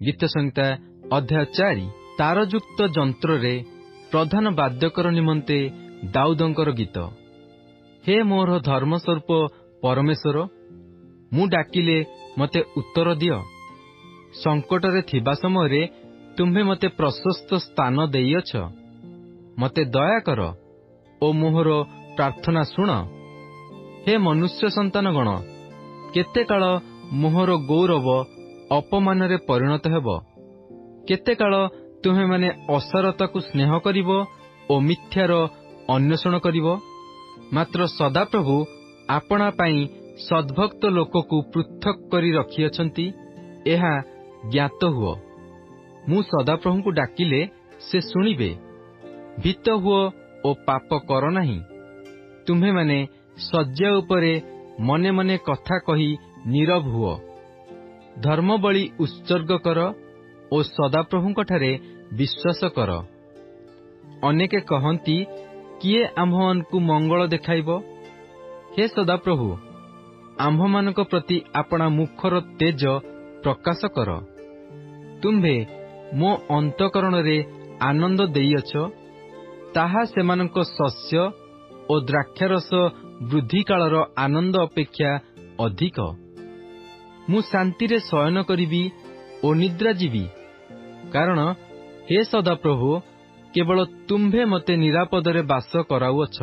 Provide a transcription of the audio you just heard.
गीत संहिता अध्याय 4 तारयुक्त जंत्रे प्रधान वाद्यकर निमंते दाऊदंकर गीत। हे मोर धर्मस्वरूप परमेश्वर, मु डाकिले मते उत्तर दियो। संकटरे थिबा समय तुम्हें मते प्रशस्त स्थान देइछ। मते दया कर ओ मोहर प्रार्थना शुण। हे मनुष्य संतान गण, केते काल मोहर गौरव अपमान रे परिणत हेब। केते काल तुम्हें माने असारता को स्नेह करिवो ओ मिथ्यार अन्वेषण करिवो। मात्र सदाप्रभु आपणा पाई सद्भक्त लोक को पृथक करी रखिअछंती, एहा ज्ञात हुओ। मु सदाप्रभु को डाकिले से सुनिबे। भीत हुओ ओ पाप कर नाही। तुम्हें माने शଯ୍या उपरे मने मने कथा कही नीरव हुओ। धर्म बलि उत्सर्ग कर ओ सदाप्रभुଙ୍କଠାରେ विश्वास कर। अनेके कहंती, किए आम्भମାନଙ୍କୁ मंगल देखाइब। हे सदाप्रभु, आम्भମାନଙ୍କ प्रति आपणा मुखर तेज प्रकाश कर। तुम्भे मो अंतकरणरे आनंद देइछ, ताहा सेमानଙ୍କ शस्य ओ द्राक्षारस वृद्धि कालर आनंद अपेक्षा अधिक। मु शांतिरे शयन करिबी ओ निद्रा जीवी, कारण हे सदाप्रभु, केवल तुम्भे मते निरापदरे बास कराउअछ।